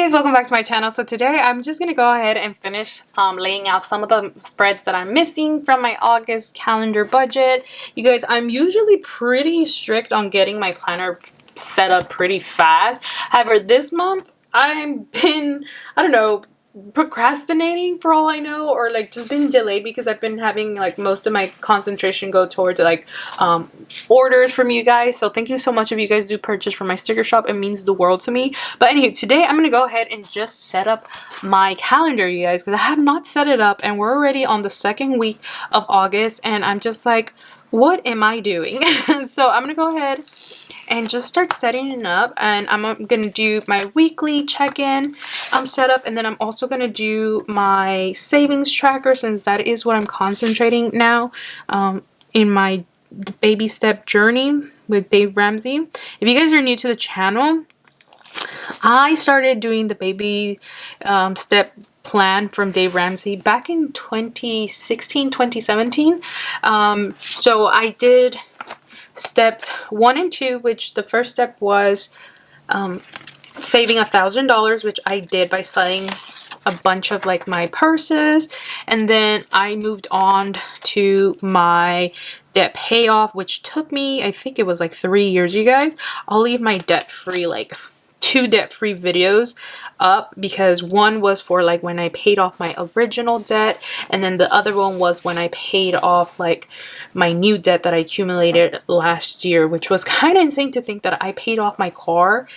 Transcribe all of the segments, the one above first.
guys, welcome back to my channel. So today I'm just gonna go ahead and finish laying out some of the spreads that I'm missing from my August calendar budget. You guys, I'm usually pretty strict on getting my planner set up pretty fast. However, this month I've been, I don't know, procrastinating for all I know, or like just been delayed because I've been having like most of my concentration go towards like orders from you guys. So thank you so much if you guys do purchase from my sticker shop. It means the world to me. But anyway, today I'm gonna go ahead and just set up my calendar, you guys, because I have not set it up and we're already on the second week of August and I'm just like, what am I doing? So I'm gonna go ahead and just start setting it up, and I'm gonna do my weekly check-in setup, and then I'm also gonna do my savings tracker, since that is what I'm concentrating now in my baby step journey with Dave Ramsey. If you guys are new to the channel, I started doing the baby step plan from Dave Ramsey back in 2016, 2017. So I did steps 1 and 2, which the first step was saving $1,000, which I did by selling a bunch of like my purses, and then I moved on to my debt payoff, which took me, I think it was like 3 years, you guys. I'll leave my debt free, like 2 debt-free videos up, because one was for like when I paid off my original debt, and then the other one was when I paid off like my new debt that I accumulated last year, which was kind of insane to think that I paid off my car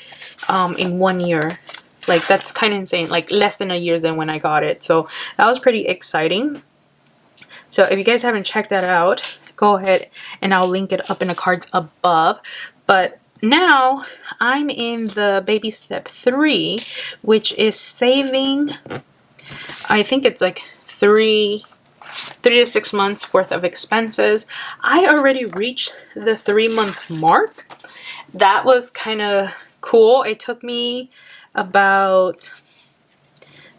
in 1 year. Like, that's kind of insane, like less than a year than when I got it. So that was pretty exciting. So if you guys haven't checked that out, go ahead and I'll link it up in the cards above. But now I'm in the baby step 3, which is saving, I think it's like 3 to 6 months worth of expenses. I already reached the 3-month mark. That was kind of cool. It took me about,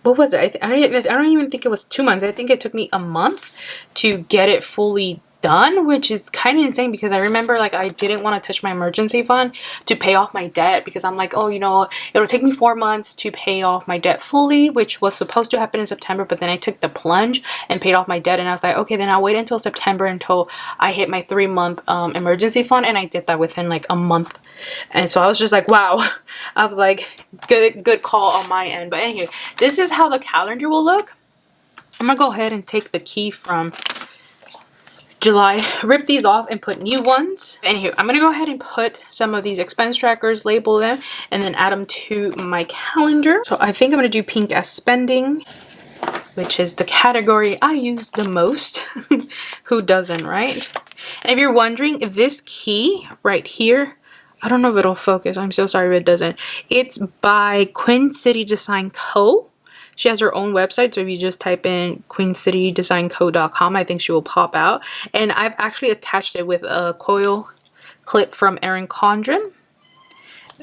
what was it? I don't even think it was 2 months. I think it took me a month to get it fully done, which is kind of insane, because I remember like I didn't want to touch my emergency fund to pay off my debt, because I'm like, oh, you know, it'll take me 4 months to pay off my debt fully, which was supposed to happen in September, but then I took the plunge and paid off my debt, and I was like, okay, then I'll wait until September until I hit my 3-month emergency fund, and I did that within like a month. And so I was just like, wow. I was like, good call on my end. But anyway, this is how the calendar will look. I'm gonna go ahead and take the key from July, rip these off and put new ones. Anywho, I'm gonna go ahead and put some of these expense trackers, label them, and then add them to my calendar. So I think I'm gonna do pink as spending, which is the category I use the most. Who doesn't, right? And if you're wondering, if this key right here, I don't know if it'll focus, I'm so sorry if it doesn't. It's by Queen City Design Co. She has her own website, so if you just type in queencitydesignco.com, I think she will pop out. And I've actually attached it with a coil clip from Erin Condren.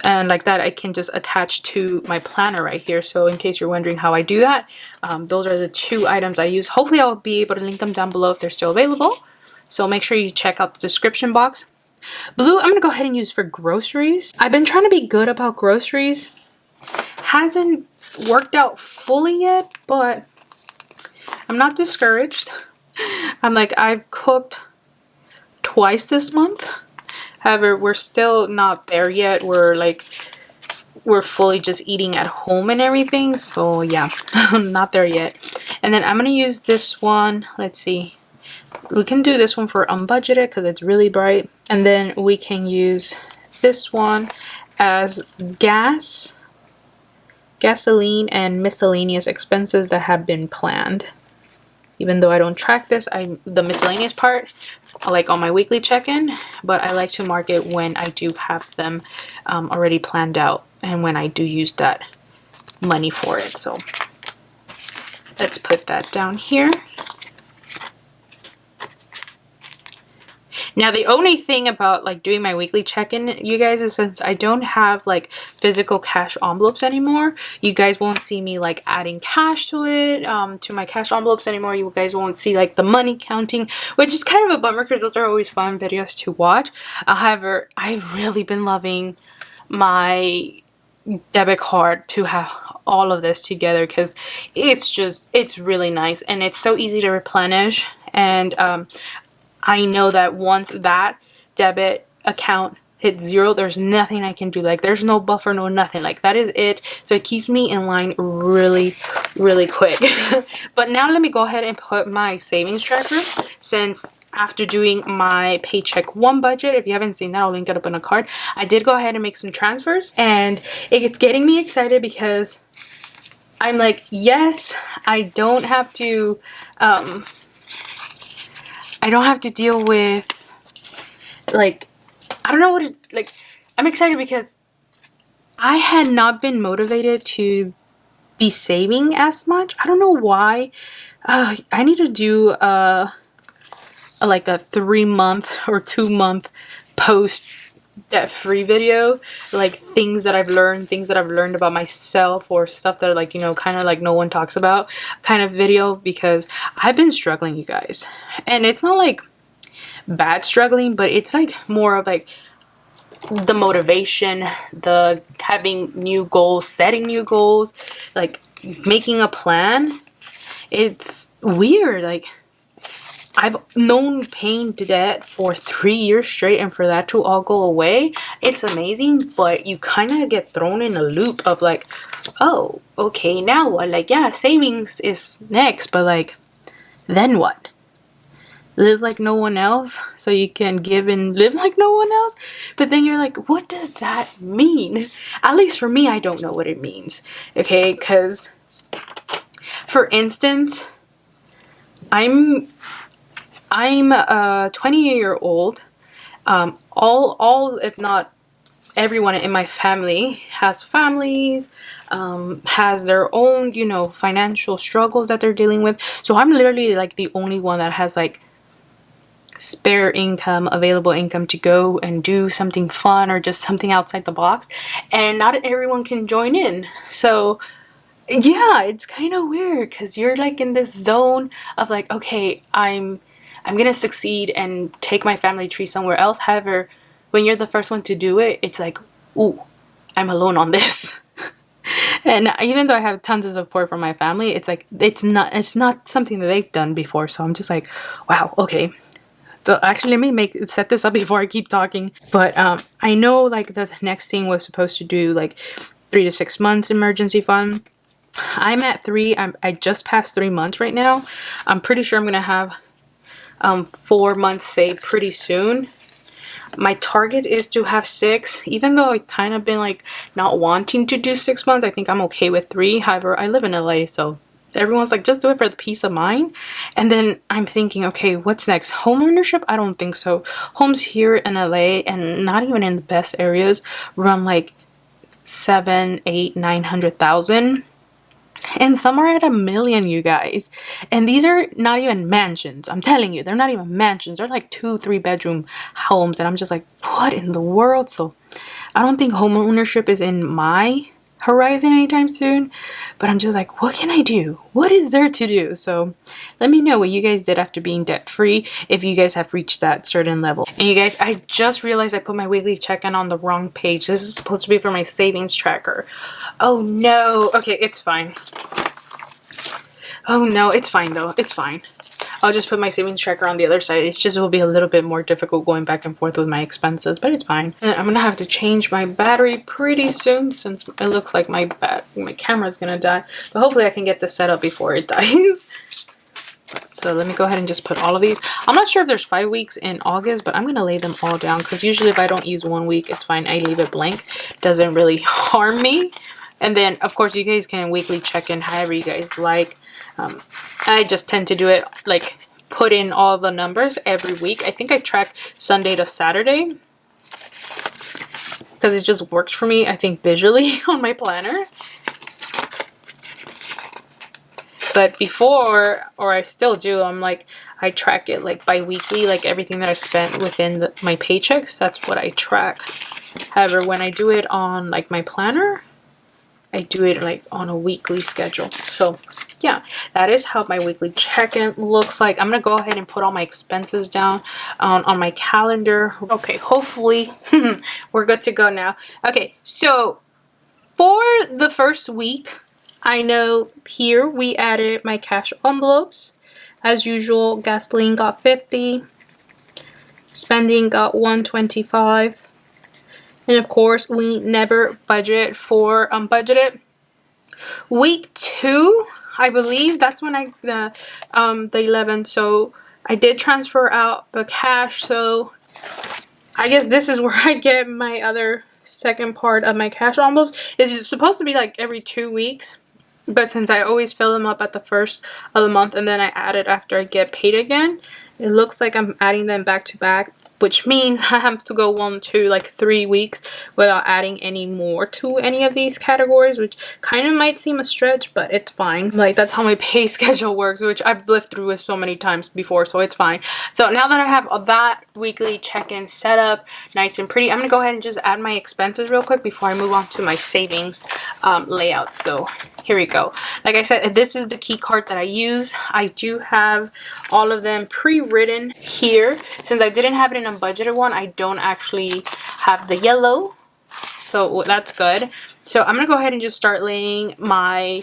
And like that, I can just attach to my planner right here. So in case you're wondering how I do that, those are the 2 items I use. Hopefully I'll be able to link them down below if they're still available. So make sure you check out the description box. Blue, I'm going to go ahead and use for groceries. I've been trying to be good about groceries. Hasn't worked out fully yet, but I'm not discouraged. I'm like, I've cooked twice this month. However, we're still not there yet. We're fully just eating at home and everything. So yeah, I'm not there yet. And then I'm gonna use this one. Let's see. We can do this one for unbudgeted because it's really bright. And then we can use this one as gasoline and miscellaneous expenses that have been planned. Even though I don't track this, the miscellaneous part, like on my weekly check-in, but I like to mark it when I do have them already planned out and when I do use that money for it. So let's put that down here. Now, the only thing about like doing my weekly check-in, you guys, is since I don't have like physical cash envelopes anymore, you guys won't see me like adding cash to it, to my cash envelopes anymore. You guys won't see like the money counting, which is kind of a bummer because those are always fun videos to watch. However, I've really been loving my debit card to have all of this together because it's really nice and it's so easy to replenish. And I know that once that debit account hits 0, there's nothing I can do. Like, there's no buffer, no nothing. Like, that is it. So it keeps me in line really, really quick. But now let me go ahead and put my savings tracker, since after doing my paycheck 1 budget, if you haven't seen that, I'll link it up in a card. I did go ahead and make some transfers, and it's getting me excited because I'm like, yes, I don't have to deal with, like, I don't know what it, like, I'm excited because I had not been motivated to be saving as much. I don't know why. I need to do like a 3-month or 2-month post debt-free video, like things that I've learned about myself, or stuff that, like, you know, kind of like no one talks about kind of video, because I've been struggling, you guys. And it's not like bad struggling, but it's like more of like the motivation, the having new goals, setting new goals, like making a plan. It's weird. Like, I've known paying debt for 3 years straight, and for that to all go away, it's amazing. But you kind of get thrown in a loop of like, oh, okay, now what? Like, yeah, savings is next, but like, then what? Live like no one else so you can give and live like no one else? But then you're like, what does that mean? At least for me, I don't know what it means. Okay, because for instance, I'm a 28-year-old. All if not everyone in my family has families, has their own, you know, financial struggles that they're dealing with. So I'm literally like the only one that has like spare income, available income to go and do something fun or just something outside the box, and not everyone can join in. So yeah, it's kind of weird because you're like in this zone of like, okay, I'm gonna succeed and take my family tree somewhere else. However, when you're the first one to do it, it's like, ooh, I'm alone on this. And even though I have tons of support from my family, it's like it's not something that they've done before. So I'm just like, wow, okay. So actually, let me set this up before I keep talking. But I know like the next thing was supposed to do like 3 to 6 months emergency fund. I'm at 3. I just passed 3 months right now. I'm pretty sure I'm gonna have 4 months saved pretty soon. My target is to have 6, even though I kind of been like not wanting to do 6 months. I think I'm okay with 3. However, I live in LA, so everyone's like, just do it for the peace of mind. And then I'm thinking, okay, what's next? Home ownership? I don't think so. Homes here in LA, and not even in the best areas, run like 7, 8, 900,000. And some are at 1 million, you guys. And these are not even mansions. I'm telling you, they're not even mansions. They're like 2-3 bedroom homes. And I'm just like, what in the world? So I don't think home ownership is in my horizon anytime soon. But I'm just like, what can I do? What is there to do? So let me know what you guys did after being debt free, if you guys have reached that certain level. And you guys, I just realized I put my weekly check-in on the wrong page. This is supposed to be for my savings tracker. Oh no. Okay, it's fine. Oh no, it's fine though. It's fine. I'll just put my savings tracker on the other side. It's just, it will be a little bit more difficult going back and forth with my expenses, but it's fine. And I'm gonna have to change my battery pretty soon, since it looks like my camera's gonna die. But hopefully I can get this set up before it dies. So let me go ahead and just put all of these. I'm not sure if there's 5 weeks in August, but I'm gonna lay them all down, because usually if I don't use 1 week, it's fine. I leave it blank. Doesn't really harm me. And then of course you guys can weekly check in however you guys like. I just tend to do it like put in all the numbers every week. I think I track Sunday to Saturday because it just works for me, I think, visually on my planner. But before, or I still do, I'm like, I track it like bi-weekly, like everything that I spent within my paychecks, that's what I track. However, when I do it on like my planner, I do it like on a weekly schedule. So yeah, that is how my weekly check-in looks like. I'm gonna go ahead and put all my expenses down on my calendar. Okay, hopefully we're good to go now. Okay, so for the first week, I know here we added my cash envelopes. As usual, gasoline got 50, spending got 125, and of course we never budget for unbudgeted. Week 2, I believe that's when the 11th, so I did transfer out the cash, so I guess this is where I get my other second part of my cash envelopes. It's supposed to be like every 2 weeks, but since I always fill them up at the first of the month and then I add it after I get paid again, it looks like I'm adding them back to back, which means I have to go 1 to like 3 weeks without adding any more to any of these categories, which kind of might seem a stretch, but it's fine. Like, that's how my pay schedule works, which I've lived through with so many times before, so it's fine. So now that I have that weekly check-in set up nice and pretty, I'm gonna go ahead and just add my expenses real quick before I move on to my savings layout. So here we go. Like I said, this is the key card that I use. I do have all of them pre-written here. Since I didn't have it in a budgeted one, I don't actually have the yellow, so that's good. So I'm gonna go ahead and just start laying my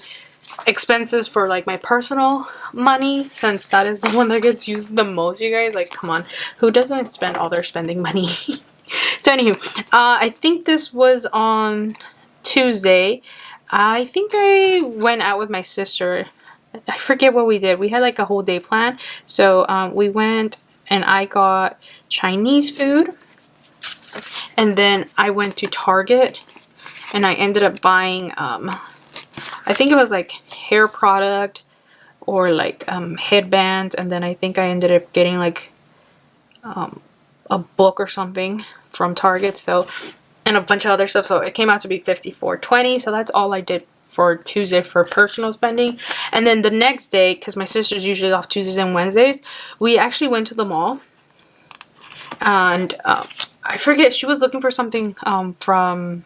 expenses for like my personal money, since that is the one that gets used the most, you guys. Like, come on, who doesn't spend all their spending money? So anywho, I think this was on Tuesday. I think I went out with my sister. I forget what we did. We had like a whole day plan. So we went and I got Chinese food. And then I went to Target and I ended up buying, I think it was like hair product or like headbands. And then I think I ended up getting like a book or something from Target. So, and a bunch of other stuff. So it came out to be $54.20. So that's all I did for Tuesday for personal spending. And then the next day, because my sister's usually off Tuesdays and Wednesdays, we actually went to the mall. And I forget, she was looking for something from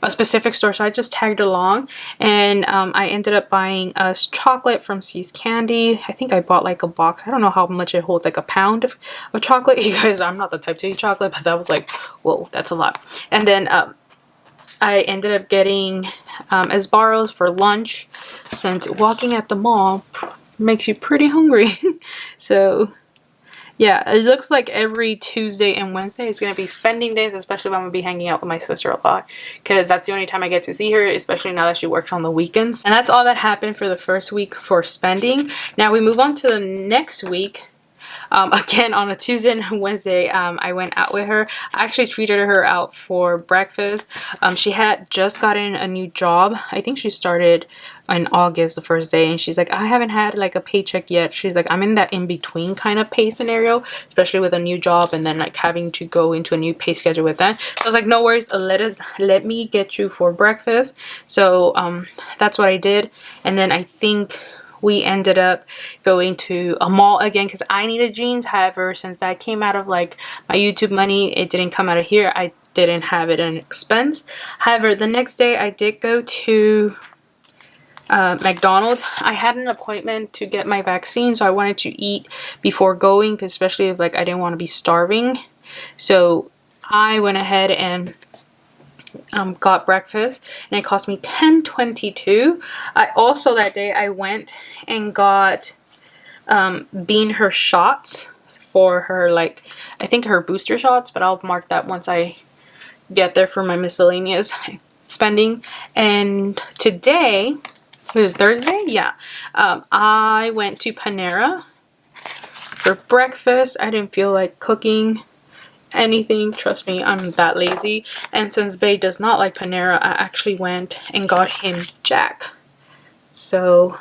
a specific store, so I just tagged along, and I ended up buying us chocolate from C's Candy. I think I bought like a box. I don't know how much it holds, like a pound of chocolate. You guys, I'm not the type to eat chocolate, but that was like, whoa, that's a lot. And then I ended up getting Sbarros for lunch, since walking at the mall makes you pretty hungry. So yeah, it looks like every Tuesday and Wednesday is going to be spending days, especially when I'm going to be hanging out with my sister a lot, because that's the only time I get to see her, especially now that she works on the weekends. And that's all that happened for the first week for spending. Now we move on to the next week. Again, on a Tuesday and Wednesday, I went out with her. I actually treated her out for breakfast. She had just gotten a new job. I think she started in August, the first day, and she's like, I haven't had like a paycheck yet. She's like, I'm in that in-between kind of pay scenario, especially with a new job and then like having to go into a new pay schedule with that. So I was like, no worries, let me get you for breakfast. So that's what I did. And then I think we ended up going to a mall again because I needed jeans. However, since that came out of like my YouTube money, it didn't come out of here. I didn't have it an expense. However, the next day I did go to McDonald's. I had an appointment to get my vaccine, so I wanted to eat before going, especially if like I didn't want to be starving. So I went ahead and got breakfast, and it cost me $10.22. I also, that day I went and got her shots for her, like I think her booster shots, but I'll mark that once I get there for my miscellaneous spending. And today, it was Thursday, yeah, I went to Panera for breakfast. I didn't feel like cooking anything, trust me, I'm that lazy. And since Bae does not like Panera, I actually went and got him Jack. So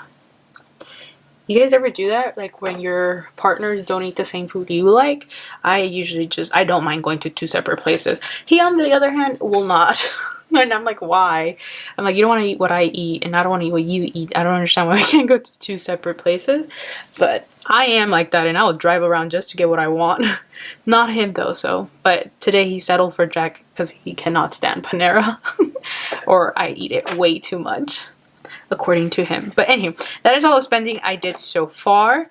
you guys ever do that, like when your partners don't eat the same food you like? I usually I don't mind going to 2 separate places. He, on the other hand, will not. And I'm like, why? I'm like, you don't want to eat what I eat, and I don't want to eat what you eat. I don't understand why we can't go to 2 separate places. But I am like that, and I will drive around just to get what I want. Not him, though, so. But today he settled for Jack because he cannot stand Panera. Or I eat it way too much, according to him. But anyway, that is all the spending I did so far.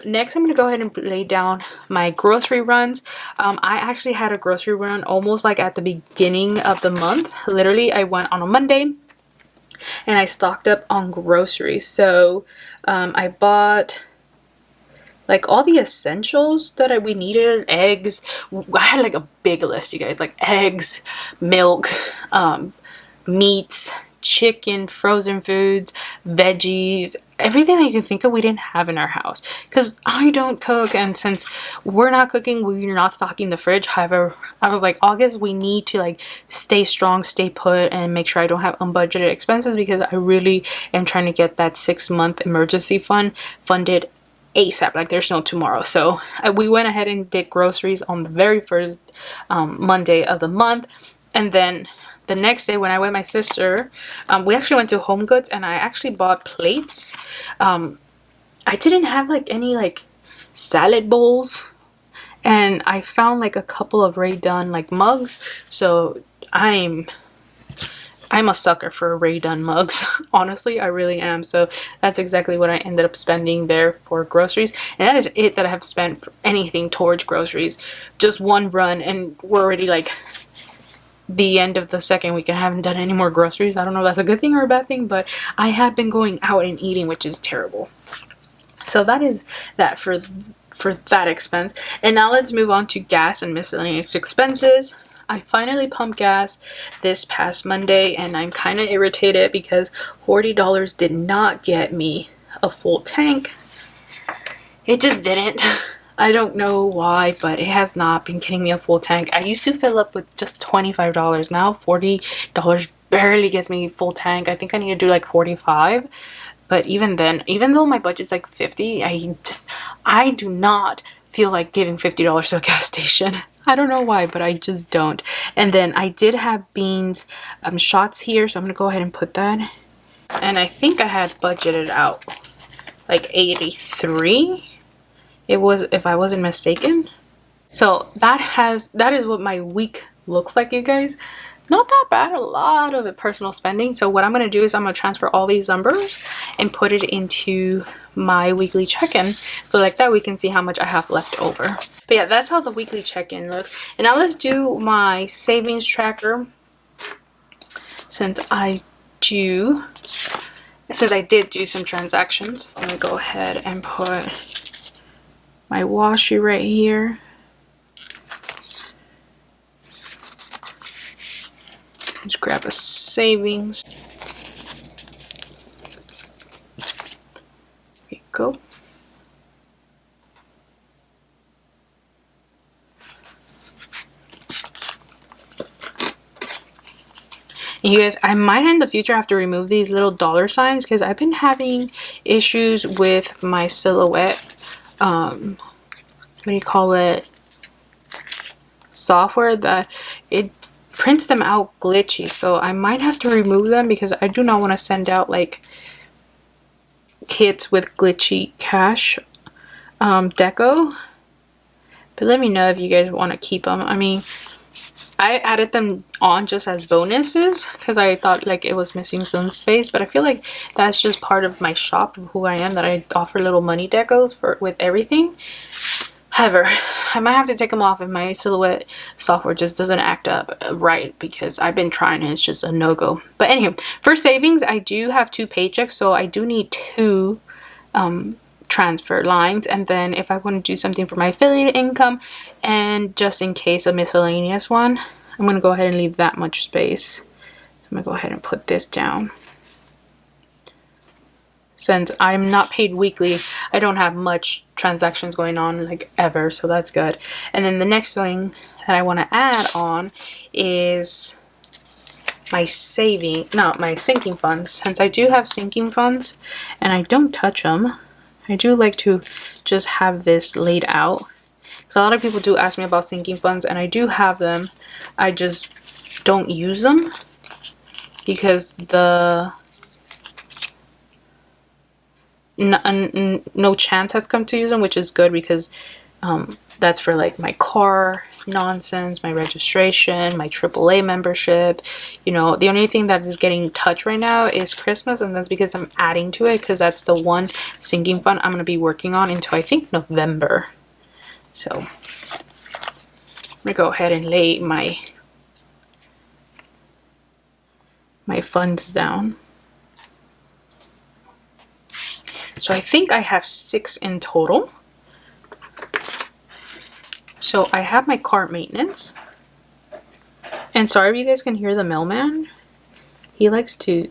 Next, I'm going to go ahead and lay down my grocery runs. I actually had a grocery run almost like at the beginning of the month. Literally, I went on a Monday, and I stocked up on groceries. So I bought like all the essentials that we needed. Eggs. I had like a big list, you guys, like eggs, milk, meats, chicken, frozen foods, veggies, everything that you can think of we didn't have in our house, because I don't cook, and since we're not cooking, we're not stocking the fridge. However, I was like, August, we need to like stay strong, stay put, and make sure I don't have unbudgeted expenses, because I really am trying to get that 6-month emergency fund funded ASAP, like there's no tomorrow. So we went ahead and did groceries on the very first Monday of the month, and then the next day when I went with my sister, we actually went to Home Goods, and I actually bought plates. I didn't have like any like salad bowls, and I found like a couple of Ray Dunn like mugs. So I'm a sucker for Ray Dunn mugs. Honestly, I really am. So that's exactly what I ended up spending there for groceries. And that is it that I have spent for anything towards groceries. Just one run, and we're already like the end of the second week and I haven't done any more groceries. I don't know if that's a good thing or a bad thing, but I have been going out and eating, which is terrible. So that is that for that expense. And now let's move on to gas and miscellaneous expenses. I finally pumped gas this past Monday, and I'm kind of irritated because $40 did not get me a full tank. It just didn't. I don't know why, but it has not been getting me a full tank. I used to fill up with just $25. Now $40 barely gets me full tank. I think I need to do like 45. But even then, even though my budget's like 50, I do not feel like giving $50 to a gas station. I don't know why, but I just don't. And then I did have beans shots here, so I'm gonna go ahead and put that. And I think I had budgeted out like 83. It was, if I wasn't mistaken. So that is what my week looks like, you guys. Not that bad. A lot of personal spending. So what I'm going to do is I'm going to transfer all these numbers and put it into my weekly check-in, so like that we can see how much I have left over. But yeah, that's how the weekly check-in looks. And now let's do my savings tracker, since I did do some transactions. I'm going to go ahead and put my washi right here. Just grab a savings. There you go. And you guys, I might in the future have to remove these little dollar signs, because I've been having issues with my silhouette what do you call it, software, that it prints them out glitchy. So I might have to remove them, because I do not want to send out like kits with glitchy cash deco. But let me know if you guys want to keep them. I mean, I added them on just as bonuses because I thought like it was missing some space, but I feel like that's just part of my shop, of who I am, that I offer little money decos with everything. However, I might have to take them off if my silhouette software just doesn't act up right, because I've been trying and it's just a no-go. But anyway, for savings, I do have 2 paychecks, so I do need 2 transfer lines. And then if I want to do something for my affiliate income, and just in case a miscellaneous one, I'm going to go ahead and leave that much space. So I'm going to go ahead and put this down. Since I'm not paid weekly, I don't have much transactions going on like ever, so that's good. And then the next thing that I want to add on is my sinking funds. Since I do have sinking funds and I don't touch them, I do like to just have this laid out. So a lot of people do ask me about sinking funds, and I do have them. I just don't use them because no chance has come to use them, which is good, because that's for like my car nonsense, my registration, my AAA membership. You know, the only thing that is getting touched right now is Christmas, and that's because I'm adding to it, because that's the one sinking fund I'm going to be working on until I think November. So I'm going to go ahead and lay my funds down. So I think I have 6 in total. So I have my car maintenance. And sorry if you guys can hear the mailman. He likes to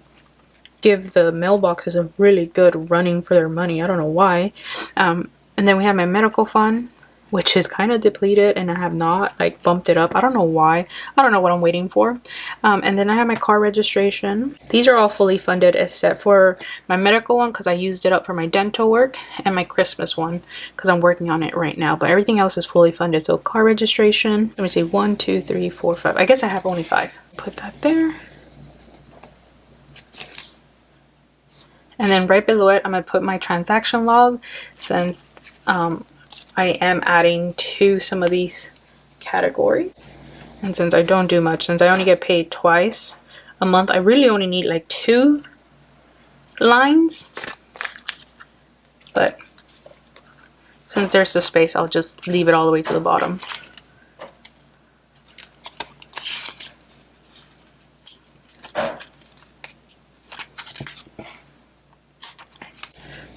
give the mailboxes a really good running for their money. I don't know why. And then we have my medical fund, which is kind of depleted, and I have not like bumped it up. I don't know why. I don't know what I'm waiting for. And then I have my car registration. These are all fully funded except for my medical one because I used it up for my dental work, and my Christmas one because I'm working on it right now. But everything else is fully funded. So car registration, let me see, 1, 2, 3, 4, 5. I guess I have only 5. Put that there. And then right below it, I'm going to put my transaction log since I am adding to some of these categories. And since I don't do much, since I only get paid twice a month, I really only need like 2 lines. But since there's the space, I'll just leave it all the way to the bottom.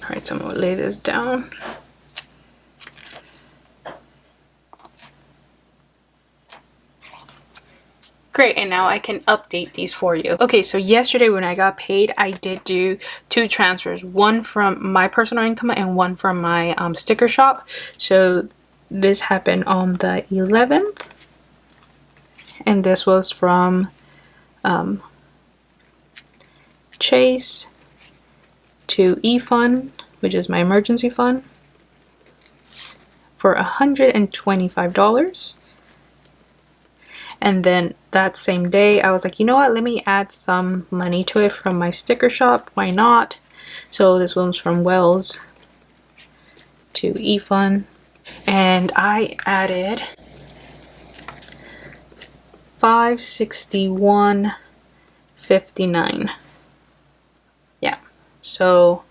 Alright, so I'm going to lay this down. Great, and now I can update these for you. Okay, so yesterday when I got paid, I did do 2 transfers. One from my personal income and one from my sticker shop. So this happened on the 11th. And this was from Chase to eFund, which is my emergency fund, for $125. And then that same day, I was like, you know what? Let me add some money to it from my sticker shop. Why not? So this one's from Wells to eFund. And I added $561.59. Yeah. So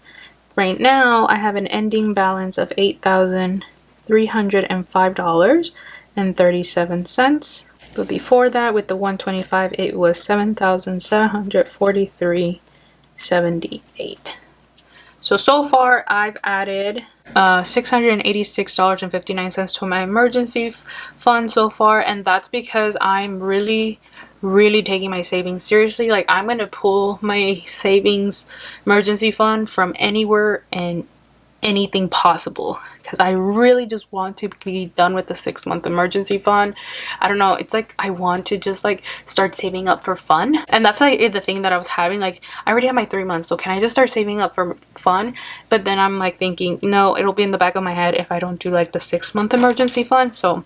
right now, I have an ending balance of $8,305.37. But before that, with the 125, it was $7,743.78. So far, I've added $686.59 to my emergency fund so far, and that's because I'm really taking my savings seriously. Like, I'm gonna pull my savings emergency fund from anywhere and anything possible because I really just want to be done with the 6-month emergency fund. I don't know, it's like I want to just like start saving up for fun, and that's like the thing that I was having. Like, I already have my 3 months, so can I just start saving up for fun? But then I'm like thinking, no, it'll be in the back of my head if I don't do like the 6-month emergency fund. So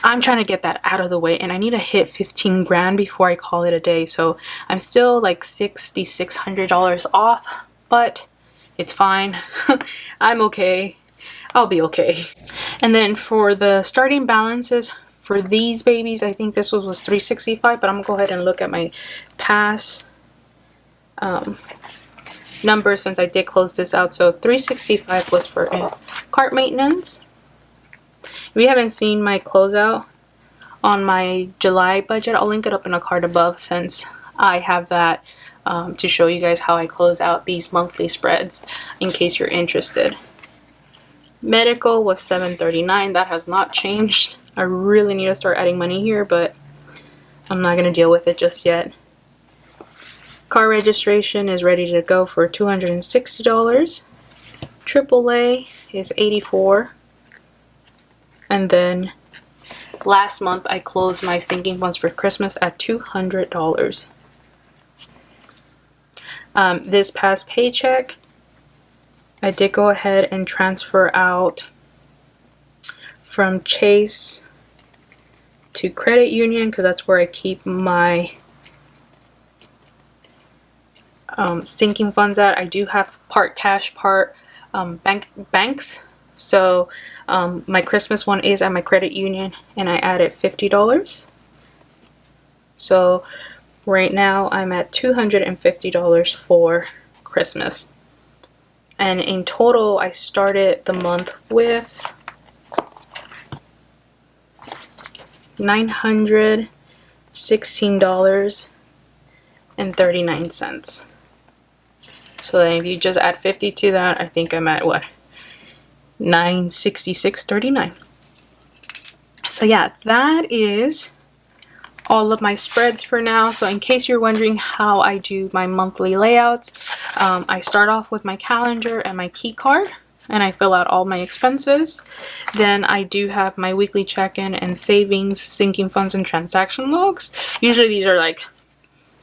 I'm trying to get that out of the way, and I need to hit 15 grand before I call it a day. So I'm still like $6,600 off, but it's fine. I'm okay. I'll be okay. And then for the starting balances for these babies, I think this was $365, but I'm gonna go ahead and look at my past numbers since I did close this out. So $365 was for cart maintenance. If you haven't seen my closeout on my July budget, I'll link it up in a card above since I have that to show you guys how I close out these monthly spreads in case you're interested. Medical was $739. That has not changed. I really need to start adding money here, but I'm not going to deal with it just yet. Car registration is ready to go for $260. AAA is $84. And then last month I closed my sinking funds for Christmas at $200. This past paycheck, I did go ahead and transfer out from Chase to credit union because that's where I keep my sinking funds at. I do have part cash, part banks. So my Christmas one is at my credit union, and I added $50. So right now I'm at $250 for Christmas. And in total, I started the month with $916.39. So then if you just add 50 to that, I think I'm at what? $966.39. So yeah, that is all of my spreads for now. So in case you're wondering how I do my monthly layouts, I start off with my calendar and my key card, and I fill out all my expenses. Then I do have my weekly check-in and savings, sinking funds, and transaction logs. Usually these are like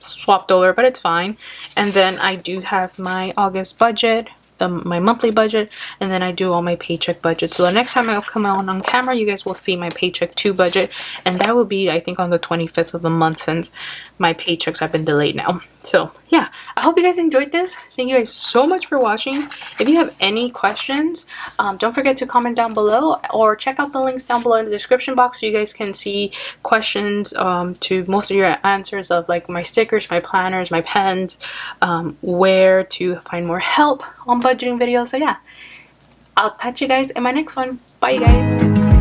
swapped over, but it's fine. And then I do have my August budget, my monthly budget, and then I do all my paycheck budget. So the next time I'll come on camera, you guys will see my paycheck 2 budget, and that will be, I think, on the 25th of the month, since my paychecks have been delayed now. So yeah, I hope you guys enjoyed this. Thank you guys so much for watching. If you have any questions, don't forget to comment down below, or check out the links down below in the description box so you guys can see questions to most of your answers of like my stickers, my planners, my pens, where to find more help on budgeting videos. So yeah, I'll catch you guys in my next one. Bye, you guys.